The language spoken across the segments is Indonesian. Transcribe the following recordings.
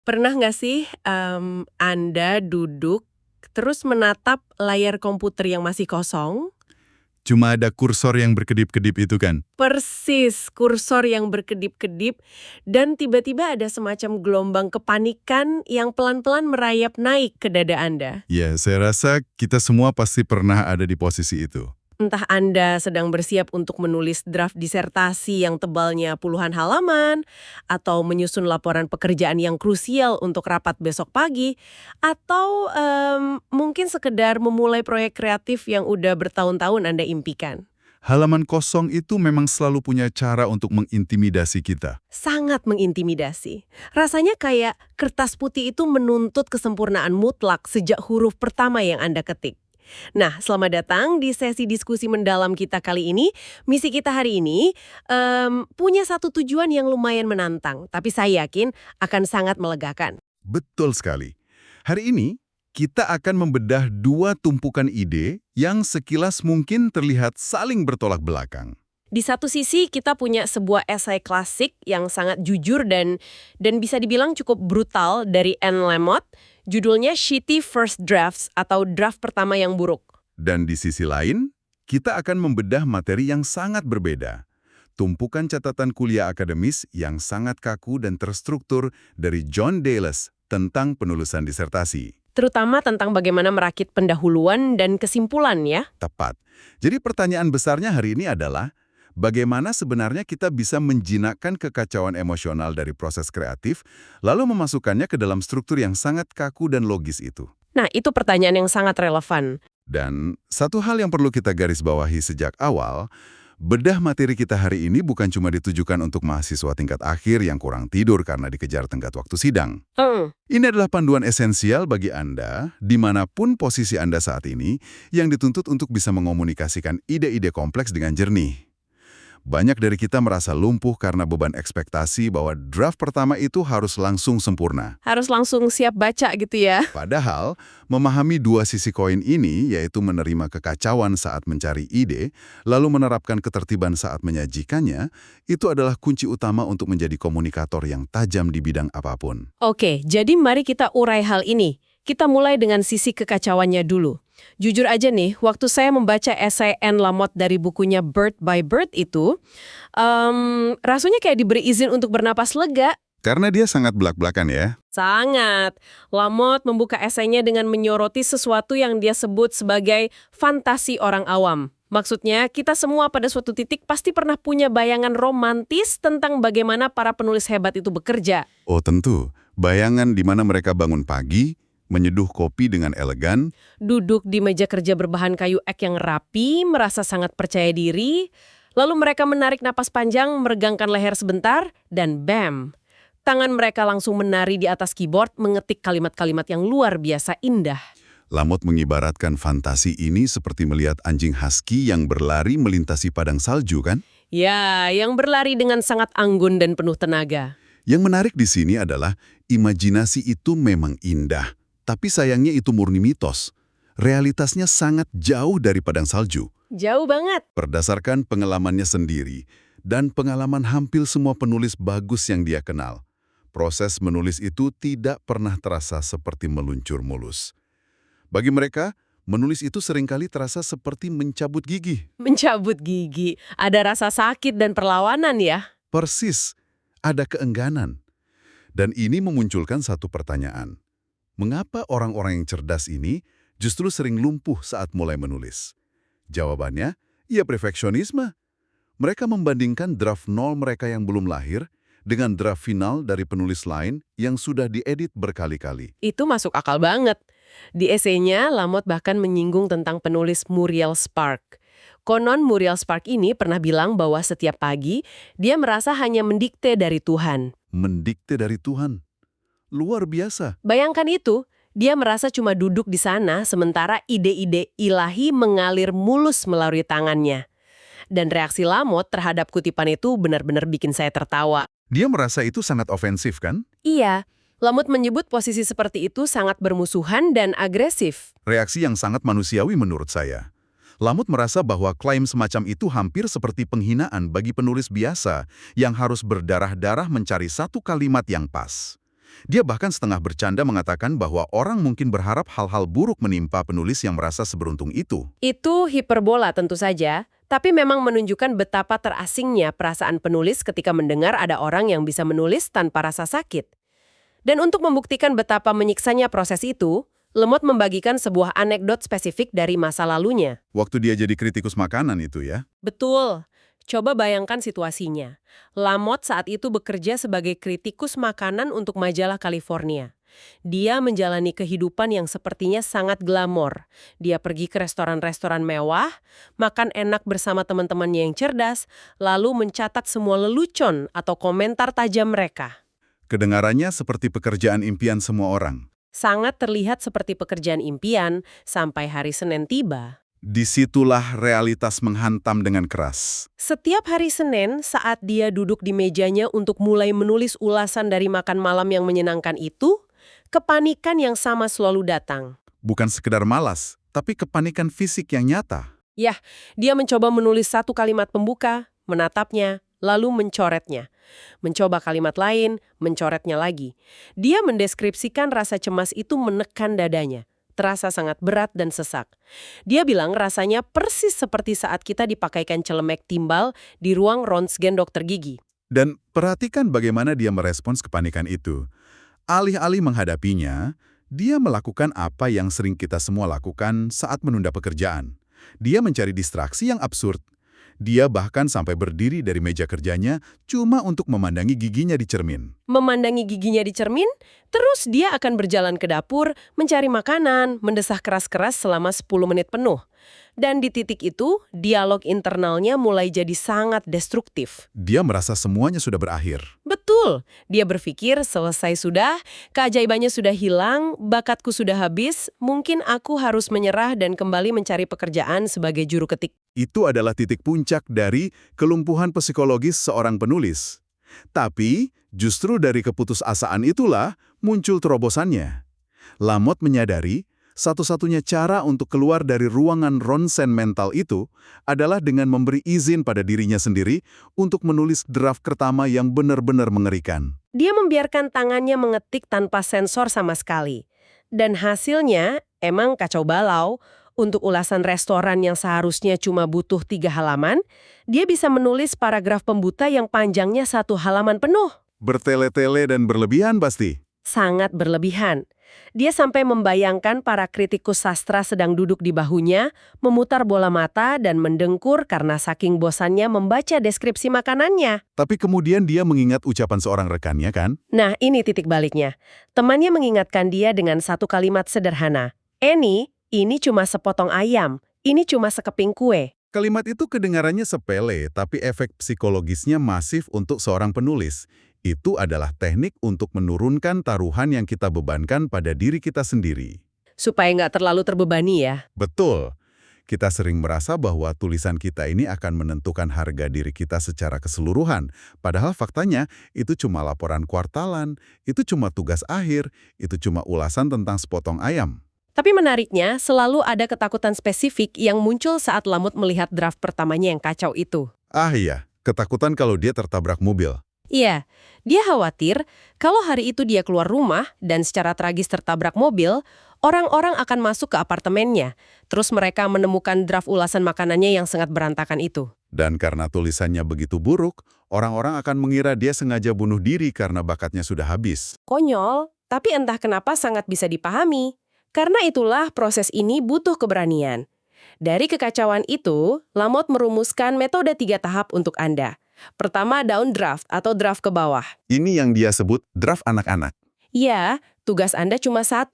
Pernah nggak sih, Anda duduk, terus menatap layar komputer yang masih kosong? Cuma ada kursor yang berkedip-kedip itu kan? Persis, kursor yang berkedip-kedip, dan tiba-tiba ada semacam gelombang kepanikan yang pelan-pelan merayap naik ke dada Anda. Ya, saya rasa kita semua pasti pernah ada di posisi itu. Entah Anda sedang bersiap untuk menulis draft disertasi yang tebalnya puluhan halaman, atau menyusun laporan pekerjaan yang krusial untuk rapat besok pagi, atau mungkin sekedar memulai proyek kreatif yang udah bertahun-tahun Anda impikan. Halaman kosong itu memang selalu punya cara untuk mengintimidasi kita. Sangat mengintimidasi. Rasanya kayak kertas putih itu menuntut kesempurnaan mutlak sejak huruf pertama yang Anda ketik. Nah, selamat datang di sesi diskusi mendalam kita kali ini. Misi kita hari ini punya satu tujuan yang lumayan menantang, tapi saya yakin akan sangat melegakan. Betul sekali. Hari ini, kita akan membedah dua tumpukan ide yang sekilas mungkin terlihat saling bertolak belakang. Di satu sisi kita punya sebuah esai klasik yang sangat jujur dan bisa dibilang cukup brutal dari Anne Lamott, judulnya Shitty First Drafts atau draft pertama yang buruk. Dan di sisi lain, kita akan membedah materi yang sangat berbeda. Tumpukan catatan kuliah akademis yang sangat kaku dan terstruktur dari John Dales tentang penulisan disertasi. Terutama tentang bagaimana merakit pendahuluan dan kesimpulan ya. Tepat. Jadi pertanyaan besarnya hari ini adalah, bagaimana sebenarnya kita bisa menjinakkan kekacauan emosional dari proses kreatif, lalu memasukkannya ke dalam struktur yang sangat kaku dan logis itu? Nah, itu pertanyaan yang sangat relevan. Dan satu hal yang perlu kita garis bawahi sejak awal, bedah materi kita hari ini bukan cuma ditujukan untuk mahasiswa tingkat akhir yang kurang tidur karena dikejar tenggat waktu sidang. Ini adalah panduan esensial bagi Anda, dimanapun posisi Anda saat ini, yang dituntut untuk bisa mengomunikasikan ide-ide kompleks dengan jernih. Banyak dari kita merasa lumpuh karena beban ekspektasi bahwa draft pertama itu harus langsung sempurna. Harus langsung siap baca gitu ya. Padahal, memahami dua sisi koin ini, yaitu menerima kekacauan saat mencari ide, lalu menerapkan ketertiban saat menyajikannya, itu adalah kunci utama untuk menjadi komunikator yang tajam di bidang apapun. Oke, jadi mari kita urai hal ini. Kita mulai dengan sisi kekacauannya dulu. Jujur aja nih, waktu saya membaca esai Anne Lamott dari bukunya Bird by Bird itu, rasanya kayak diberi izin untuk bernapas lega. Karena dia sangat belak-belakan ya. Sangat. Lamott membuka esainya dengan menyoroti sesuatu yang dia sebut sebagai fantasi orang awam. Maksudnya, kita semua pada suatu titik pasti pernah punya bayangan romantis tentang bagaimana para penulis hebat itu bekerja. Oh tentu, bayangan di mana mereka bangun pagi, menyeduh kopi dengan elegan, Duduk di meja kerja berbahan kayu ek yang rapi, merasa sangat percaya diri, lalu mereka menarik napas panjang, meregangkan leher sebentar, dan bam! Tangan mereka langsung menari di atas keyboard, mengetik kalimat-kalimat yang luar biasa indah. Lamott mengibaratkan fantasi ini seperti melihat anjing husky yang berlari melintasi padang salju kan? Ya, yang berlari dengan sangat anggun dan penuh tenaga. Yang menarik di sini adalah imajinasi itu memang indah, tapi sayangnya itu murni mitos. Realitasnya sangat jauh dari padang salju. Jauh banget. Berdasarkan pengalamannya sendiri dan pengalaman hampir semua penulis bagus yang dia kenal, proses menulis itu tidak pernah terasa seperti meluncur mulus. Bagi mereka, menulis itu seringkali terasa seperti mencabut gigi. Mencabut gigi. Ada rasa sakit dan perlawanan ya. Persis, ada keengganan. Dan ini memunculkan satu pertanyaan. Mengapa orang-orang yang cerdas ini justru sering lumpuh saat mulai menulis? Jawabannya, ya perfeksionisme. Mereka membandingkan draft nol mereka yang belum lahir dengan draft final dari penulis lain yang sudah diedit berkali-kali. Itu masuk akal banget. Di esainya, Lamott bahkan menyinggung tentang penulis Muriel Spark. Konon Muriel Spark ini pernah bilang bahwa setiap pagi, dia merasa hanya mendikte dari Tuhan. Mendikte dari Tuhan. Luar biasa. Bayangkan itu, dia merasa cuma duduk di sana sementara ide-ide ilahi mengalir mulus melalui tangannya. Dan reaksi Lamott terhadap kutipan itu benar-benar bikin saya tertawa. Dia merasa itu sangat ofensif kan? Iya, Lamott menyebut posisi seperti itu sangat bermusuhan dan agresif. Reaksi yang sangat manusiawi menurut saya. Lamott merasa bahwa klaim semacam itu hampir seperti penghinaan bagi penulis biasa yang harus berdarah-darah mencari satu kalimat yang pas. Dia bahkan setengah bercanda mengatakan bahwa orang mungkin berharap hal-hal buruk menimpa penulis yang merasa seberuntung itu. Itu hiperbola tentu saja, tapi memang menunjukkan betapa terasingnya perasaan penulis ketika mendengar ada orang yang bisa menulis tanpa rasa sakit. Dan untuk membuktikan betapa menyiksanya proses itu, Lemot membagikan sebuah anekdot spesifik dari masa lalunya. Waktu dia jadi kritikus makanan itu ya. Betul. Coba bayangkan situasinya. Lamot saat itu bekerja sebagai kritikus makanan untuk majalah California. Dia menjalani kehidupan yang sepertinya sangat glamor. Dia pergi ke restoran-restoran mewah, makan enak bersama teman-temannya yang cerdas, lalu mencatat semua lelucon atau komentar tajam mereka. Kedengarannya seperti pekerjaan impian semua orang. Sangat terlihat seperti pekerjaan impian sampai hari Senin tiba. Disitulah realitas menghantam dengan keras. Setiap hari Senin, saat dia duduk di mejanya untuk mulai menulis ulasan dari makan malam yang menyenangkan itu, kepanikan yang sama selalu datang. Bukan sekedar malas, tapi kepanikan fisik yang nyata. Yah, dia mencoba menulis satu kalimat pembuka, menatapnya, lalu mencoretnya. Mencoba kalimat lain, mencoretnya lagi. Dia mendeskripsikan rasa cemas itu menekan dadanya. Terasa sangat berat dan sesak. Dia bilang rasanya persis seperti saat kita dipakaikan celemek timbal di ruang röntgen dokter gigi. Dan perhatikan bagaimana dia merespons kepanikan itu. Alih-alih menghadapinya, dia melakukan apa yang sering kita semua lakukan saat menunda pekerjaan. Dia mencari distraksi yang absurd. Dia bahkan sampai berdiri dari meja kerjanya cuma untuk memandangi giginya di cermin. Memandangi giginya di cermin, terus dia akan berjalan ke dapur, mencari makanan, mendesah keras-keras selama 10 menit penuh. Dan di titik itu, dialog internalnya mulai jadi sangat destruktif. Dia merasa semuanya sudah berakhir. Betul, dia berpikir selesai sudah, keajaibannya sudah hilang, bakatku sudah habis, mungkin aku harus menyerah dan kembali mencari pekerjaan sebagai juru ketik. Itu adalah titik puncak dari kelumpuhan psikologis seorang penulis. Tapi, justru dari keputusasaan itulah muncul terobosannya. Lamot menyadari, satu-satunya cara untuk keluar dari ruangan ronsen mental itu adalah dengan memberi izin pada dirinya sendiri untuk menulis draft pertama yang benar-benar mengerikan. Dia membiarkan tangannya mengetik tanpa sensor sama sekali. Dan hasilnya emang kacau balau. Untuk ulasan restoran yang seharusnya cuma butuh 3 halaman, dia bisa menulis paragraf pembuka yang panjangnya 1 halaman penuh. Bertele-tele dan berlebihan pasti. Sangat berlebihan. Dia sampai membayangkan para kritikus sastra sedang duduk di bahunya, memutar bola mata dan mendengkur karena saking bosannya membaca deskripsi makanannya. Tapi kemudian dia mengingat ucapan seorang rekannya kan? Nah, ini titik baliknya. Temannya mengingatkan dia dengan satu kalimat sederhana. Annie, ini cuma sepotong ayam, ini cuma sekeping kue. Kalimat itu kedengarannya sepele, tapi efek psikologisnya masif untuk seorang penulis. Itu adalah teknik untuk menurunkan taruhan yang kita bebankan pada diri kita sendiri. Supaya nggak terlalu terbebani ya. Betul. Kita sering merasa bahwa tulisan kita ini akan menentukan harga diri kita secara keseluruhan. Padahal faktanya itu cuma laporan kuartalan, itu cuma tugas akhir, itu cuma ulasan tentang sepotong ayam. Tapi menariknya, selalu ada ketakutan spesifik yang muncul saat Lamot melihat draft pertamanya yang kacau itu. Ah iya, ketakutan kalau dia tertabrak mobil. Iya, dia khawatir kalau hari itu dia keluar rumah dan secara tragis tertabrak mobil, orang-orang akan masuk ke apartemennya. Terus mereka menemukan draft ulasan makanannya yang sangat berantakan itu. Dan karena tulisannya begitu buruk, orang-orang akan mengira dia sengaja bunuh diri karena bakatnya sudah habis. Konyol, tapi entah kenapa sangat bisa dipahami. Karena itulah proses ini butuh keberanian. Dari kekacauan itu, Lamot merumuskan metode 3 tahap untuk Anda. Pertama, down draft atau draft ke bawah. Ini yang dia sebut draft anak-anak. Ya, tugas Anda cuma 1.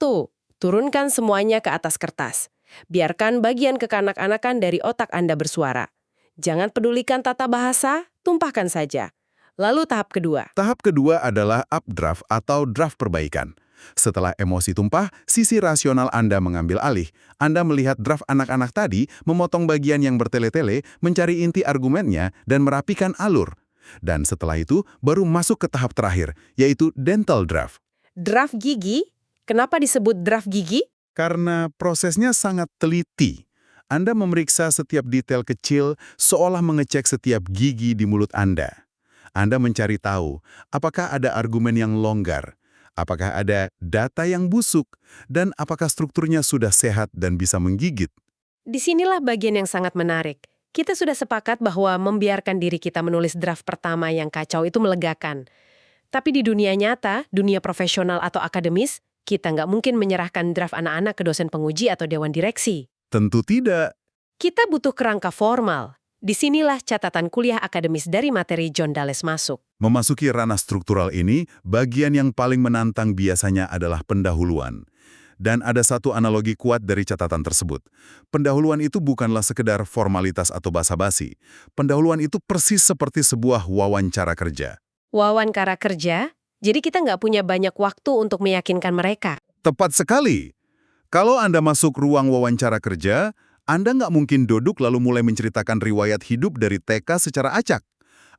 Turunkan semuanya ke atas kertas. Biarkan bagian kekanak-anakan dari otak Anda bersuara. Jangan pedulikan tata bahasa, tumpahkan saja. Lalu tahap kedua. Tahap kedua adalah updraft atau draft perbaikan. Setelah emosi tumpah, sisi rasional Anda mengambil alih. Anda melihat draft anak-anak tadi, memotong bagian yang bertele-tele, mencari inti argumennya, dan merapikan alur. Dan setelah itu, baru masuk ke tahap terakhir, yaitu dental draft. Draft gigi? Kenapa disebut draft gigi? Karena prosesnya sangat teliti. Anda memeriksa setiap detail kecil, seolah mengecek setiap gigi di mulut Anda. Anda mencari tahu, apakah ada argumen yang longgar, Apakah ada data yang busuk? Dan apakah strukturnya sudah sehat dan bisa menggigit? Disinilah bagian yang sangat menarik. Kita sudah sepakat bahwa membiarkan diri kita menulis draft pertama yang kacau itu melegakan. Tapi di dunia nyata, dunia profesional atau akademis, kita nggak mungkin menyerahkan draft anak-anak ke dosen penguji atau dewan direksi. Tentu tidak. Kita butuh kerangka formal. Disinilah catatan kuliah akademis dari materi John Dales masuk. Memasuki ranah struktural ini, bagian yang paling menantang biasanya adalah pendahuluan. Dan ada satu analogi kuat dari catatan tersebut. Pendahuluan itu bukanlah sekedar formalitas atau basa-basi. Pendahuluan itu persis seperti sebuah wawancara kerja. Wawancara kerja, jadi kita nggak punya banyak waktu untuk meyakinkan mereka. Tepat sekali. Kalau Anda masuk ruang wawancara kerja, Anda nggak mungkin duduk lalu mulai menceritakan riwayat hidup dari TK secara acak.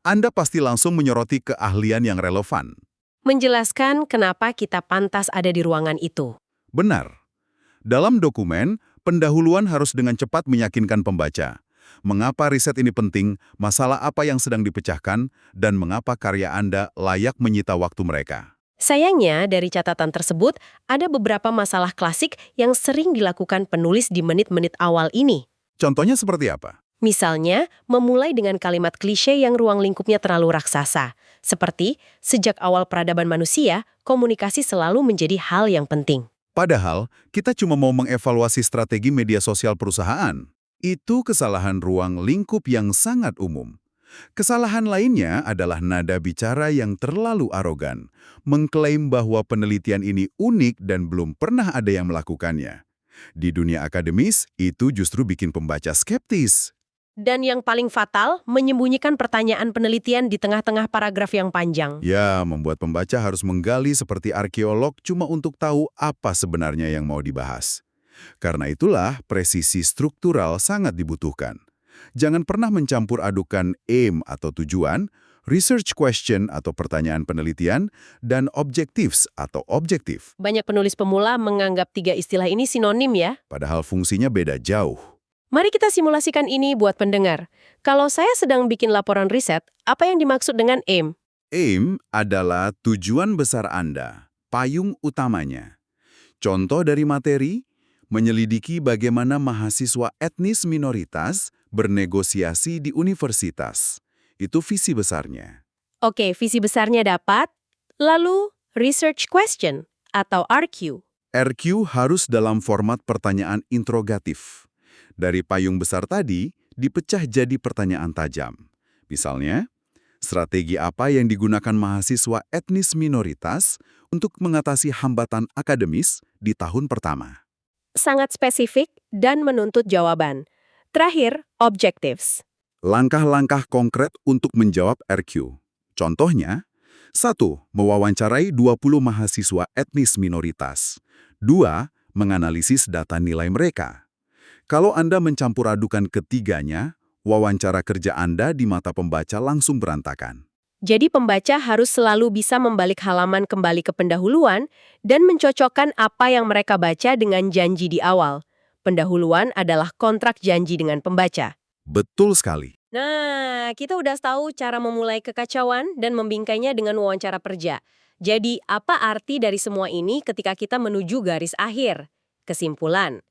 Anda pasti langsung menyoroti keahlian yang relevan. Menjelaskan kenapa kita pantas ada di ruangan itu. Benar. Dalam dokumen, pendahuluan harus dengan cepat meyakinkan pembaca. Mengapa riset ini penting, masalah apa yang sedang dipecahkan, dan mengapa karya Anda layak menyita waktu mereka. Sayangnya, dari catatan tersebut, ada beberapa masalah klasik yang sering dilakukan penulis di menit-menit awal ini. Contohnya seperti apa? Misalnya, memulai dengan kalimat klise yang ruang lingkupnya terlalu raksasa. Seperti, sejak awal peradaban manusia, komunikasi selalu menjadi hal yang penting. Padahal, kita cuma mau mengevaluasi strategi media sosial perusahaan. Itu kesalahan ruang lingkup yang sangat umum. Kesalahan lainnya adalah nada bicara yang terlalu arogan, mengklaim bahwa penelitian ini unik dan belum pernah ada yang melakukannya. Di dunia akademis, itu justru bikin pembaca skeptis. Dan yang paling fatal, menyembunyikan pertanyaan penelitian di tengah-tengah paragraf yang panjang. Ya, membuat pembaca harus menggali seperti arkeolog cuma untuk tahu apa sebenarnya yang mau dibahas. Karena itulah, presisi struktural sangat dibutuhkan. Jangan pernah mencampur adukan aim atau tujuan, research question atau pertanyaan penelitian, dan objectives atau objektif. Banyak penulis pemula menganggap tiga istilah ini sinonim ya. Padahal fungsinya beda jauh. Mari kita simulasikan ini buat pendengar. Kalau saya sedang bikin laporan riset, apa yang dimaksud dengan aim? Aim adalah tujuan besar Anda, payung utamanya. Contoh dari materi, menyelidiki bagaimana mahasiswa etnis minoritas bernegosiasi di universitas. Itu visi besarnya. Oke, visi besarnya dapat. Lalu, research question atau RQ. RQ harus dalam format pertanyaan interrogatif. Dari payung besar tadi, dipecah jadi pertanyaan tajam. Misalnya, strategi apa yang digunakan mahasiswa etnis minoritas untuk mengatasi hambatan akademis di tahun pertama? Sangat spesifik dan menuntut jawaban. Terakhir, objectives. Langkah-langkah konkret untuk menjawab RQ. Contohnya, 1. Mewawancarai 20 mahasiswa etnis minoritas. 2. Menganalisis data nilai mereka. Kalau Anda mencampur adukan ketiganya, wawancara kerja Anda di mata pembaca langsung berantakan. Jadi pembaca harus selalu bisa membalik halaman kembali ke pendahuluan dan mencocokkan apa yang mereka baca dengan janji di awal. Pendahuluan adalah kontrak janji dengan pembaca. Betul sekali. Nah, kita udah tahu cara memulai kekacauan dan membingkainya dengan wawancara kerja. Jadi, apa arti dari semua ini ketika kita menuju garis akhir? Kesimpulan.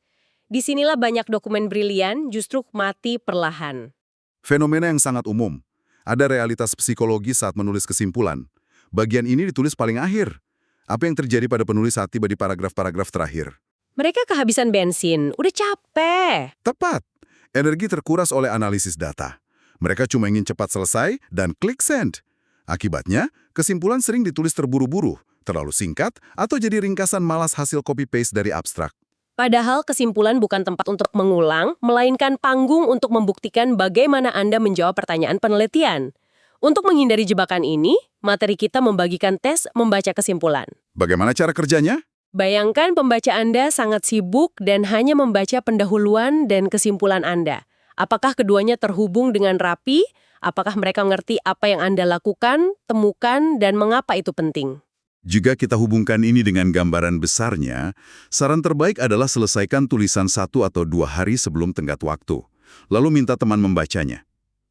Disinilah banyak dokumen brilian justru mati perlahan. Fenomena yang sangat umum. Ada realitas psikologis saat menulis kesimpulan. Bagian ini ditulis paling akhir. Apa yang terjadi pada penulis saat tiba di paragraf-paragraf terakhir? Mereka kehabisan bensin, udah capek. Tepat. Energi terkuras oleh analisis data. Mereka cuma ingin cepat selesai dan klik send. Akibatnya, kesimpulan sering ditulis terburu-buru, terlalu singkat, atau jadi ringkasan malas hasil copy-paste dari abstrak. Padahal kesimpulan bukan tempat untuk mengulang, melainkan panggung untuk membuktikan bagaimana Anda menjawab pertanyaan penelitian. Untuk menghindari jebakan ini, materi kita membagikan tes membaca kesimpulan. Bagaimana cara kerjanya? Bayangkan pembaca Anda sangat sibuk dan hanya membaca pendahuluan dan kesimpulan Anda. Apakah keduanya terhubung dengan rapi? Apakah mereka mengerti apa yang Anda lakukan, temukan, dan mengapa itu penting? Jika kita hubungkan ini dengan gambaran besarnya, saran terbaik adalah selesaikan tulisan 1 atau 2 hari sebelum tenggat waktu, lalu minta teman membacanya.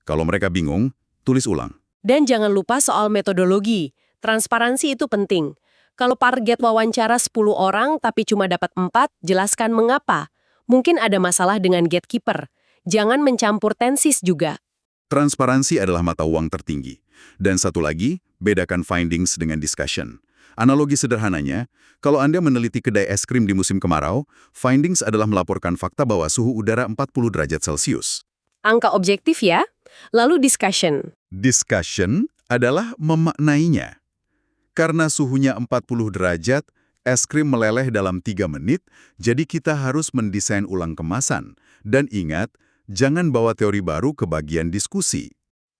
Kalau mereka bingung, tulis ulang. Dan jangan lupa soal metodologi. Transparansi itu penting. Kalau target wawancara 10 orang tapi cuma dapat 4, jelaskan mengapa. Mungkin ada masalah dengan gatekeeper. Jangan mencampur tensis juga. Transparansi adalah mata uang tertinggi. Dan satu lagi, bedakan findings dengan discussion. Analogi sederhananya, kalau Anda meneliti kedai es krim di musim kemarau, findings adalah melaporkan fakta bahwa suhu udara 40 derajat Celcius. Angka objektif ya. Lalu discussion. Discussion adalah memaknainya. Karena suhunya 40 derajat, es krim meleleh dalam 3 menit, jadi kita harus mendesain ulang kemasan. Dan ingat, jangan bawa teori baru ke bagian diskusi.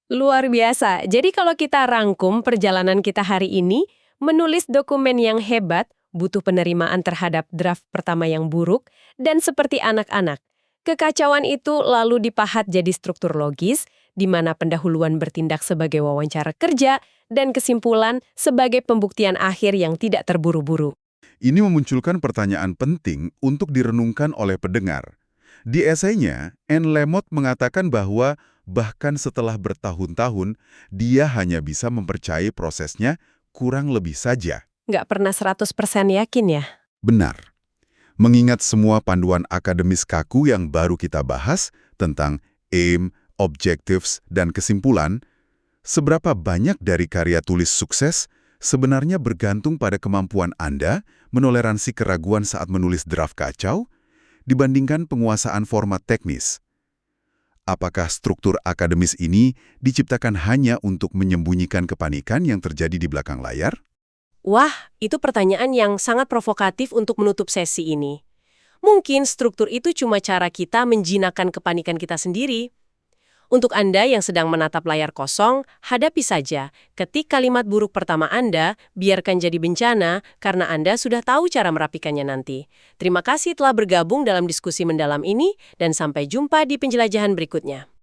Luar biasa. Jadi kalau kita rangkum perjalanan kita hari ini, menulis dokumen yang hebat, butuh penerimaan terhadap draft pertama yang buruk, dan seperti anak-anak. Kekacauan itu lalu dipahat jadi struktur logis, di mana pendahuluan bertindak sebagai wawancara kerja, dan kesimpulan sebagai pembuktian akhir yang tidak terburu-buru. Ini memunculkan pertanyaan penting untuk direnungkan oleh pendengar. Di esainya, Anne Lamott mengatakan bahwa bahkan setelah bertahun-tahun, dia hanya bisa mempercayai prosesnya kurang lebih saja. Nggak pernah 100% yakin ya? Benar. Mengingat semua panduan akademis kaku yang baru kita bahas tentang aim, objectives, dan kesimpulan, seberapa banyak dari karya tulis sukses sebenarnya bergantung pada kemampuan Anda menoleransi keraguan saat menulis draft kacau dibandingkan penguasaan format teknis. Apakah struktur akademis ini diciptakan hanya untuk menyembunyikan kepanikan yang terjadi di belakang layar? Wah, itu pertanyaan yang sangat provokatif untuk menutup sesi ini. Mungkin struktur itu cuma cara kita menjinakkan kepanikan kita sendiri. Untuk Anda yang sedang menatap layar kosong, hadapi saja. Ketik kalimat buruk pertama Anda, biarkan jadi bencana karena Anda sudah tahu cara merapikannya nanti. Terima kasih telah bergabung dalam diskusi mendalam ini dan sampai jumpa di penjelajahan berikutnya.